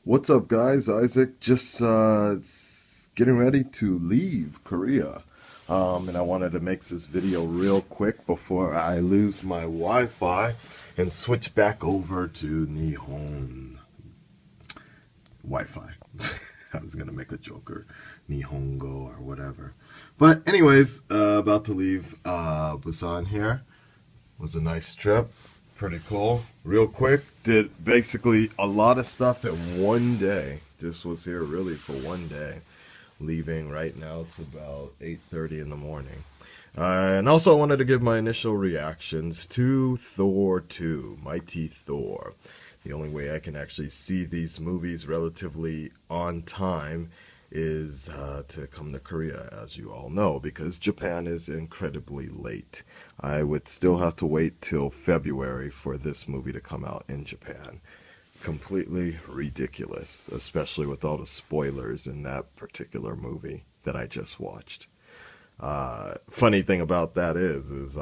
What's up, guys? Isaac, just getting ready to leave Korea. And I wanted to make this video real quick before I lose my Wi-Fi and switch back over to Nihon Wi-Fi. I was gonna make a joke or Nihongo or whatever. But anyways, about to leave Busan here. Was a nice trip. Pretty cool. Real quick, did basically a lot of stuff in one day. Just was here really for one day. Leaving right now, it's about 8:30 in the morning. And also I wanted to give my initial reactions to Thor 2, Mighty Thor. The only way I can actually see these movies relatively on time is to come to Korea, as you all know, because Japan is incredibly late. I would still have to wait till February for this movie to come out in Japan. Completely ridiculous, especially with all the spoilers in that particular movie that I just watched. Funny thing about that is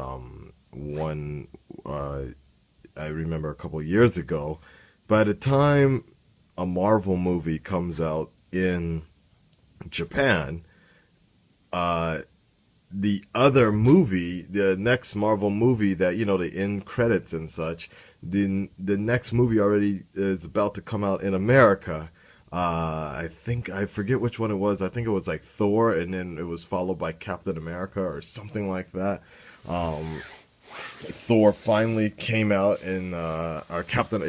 one I remember a couple years ago, by the time a Marvel movie comes out in Japan, uh, the other movie, the next Marvel movie that the end credits and such, the next movie already is about to come out in America. I think I forget which one it was. I think it was like Thor, and then it was followed by Captain America or something like that. Um, Thor finally came out in or Captain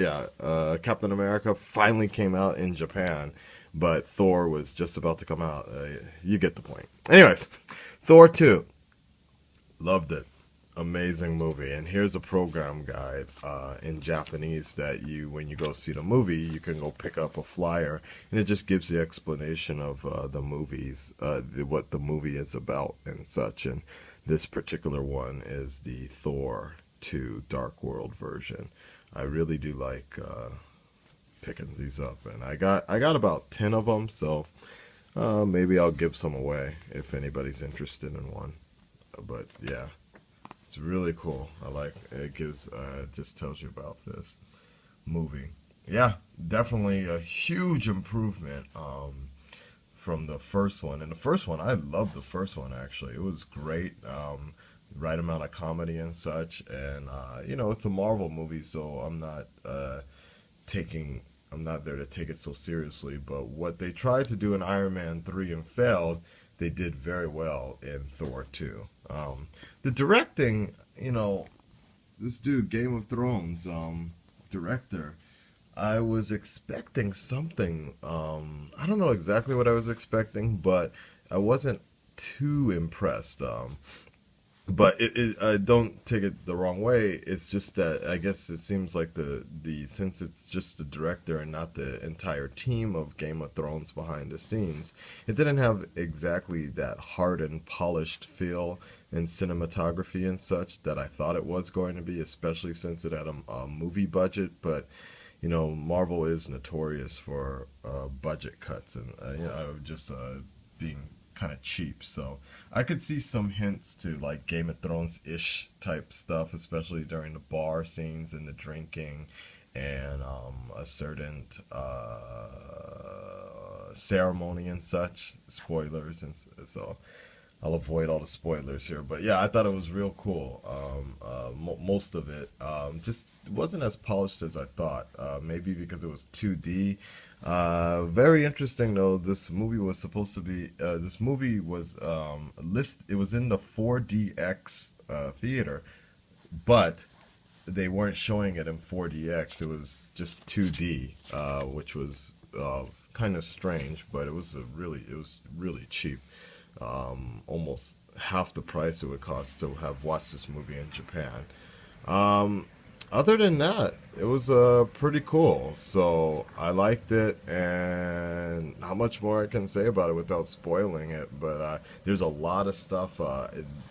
America finally came out in Japan, but Thor was just about to come out. You get the point. Anyways, Thor 2, loved it. Amazing movie. And here's a program guide in Japanese that when you go see the movie, you can go pick up a flyer, and it just gives the explanation of the movies, what the movie is about and such. And this particular one is the Thor 2 Dark World version. I really do like picking these up, and I got about 10 of them, so maybe I'll give some away if anybody's interested in one. But yeah, it's really cool. I like it. Gives just tells you about this movie. Yeah, definitely a huge improvement from the first one. And the first one, I loved the first one actually. It was great. Right amount of comedy and such. And it's a Marvel movie, so taking I'm not there to take it so seriously. But what they tried to do in Iron Man 3 and failed, they did very well in Thor 2. The directing, this dude, Game of Thrones director, I was expecting something. I don't know exactly what I was expecting, but I wasn't too impressed. But I don't take it the wrong way. It's just that I guess it seems like the since it's just the director and not the entire team of Game of Thrones behind the scenes, it didn't have exactly that hard and polished feel and cinematography and such that I thought it was going to be, especially since it had a movie budget. But Marvel is notorious for budget cuts and just being kind of cheap. So I could see some hints to like Game of Thrones ish type stuff, especially during the bar scenes and the drinking and a certain ceremony and such. Spoilers, and so I'll avoid all the spoilers here. But yeah, I thought it was real cool. Most of it just wasn't as polished as I thought. Maybe because it was 2D. Very interesting though. This movie was supposed to be. This movie was It was in the 4DX theater, but they weren't showing it in 4DX. It was just 2D, which was kind of strange. But it was really cheap. Almost half the price it would cost to have watched this movie in Japan. Um, Other than that, it was pretty cool. So I liked it, and how much more I can say about it without spoiling it. But there's a lot of stuff.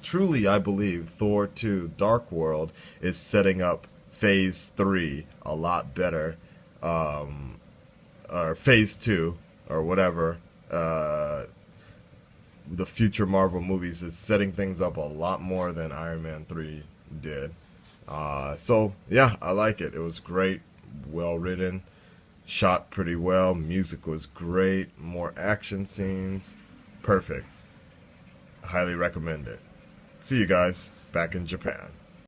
Truly, I believe Thor 2 Dark World is setting up Phase 3 a lot better, or Phase 2, or whatever. The future Marvel movies is setting things up a lot more than Iron Man 3 did. So yeah, I like it. It was great, well written, Shot pretty well. Music was great. More action scenes. Perfect. Highly recommend it. See you guys back in Japan.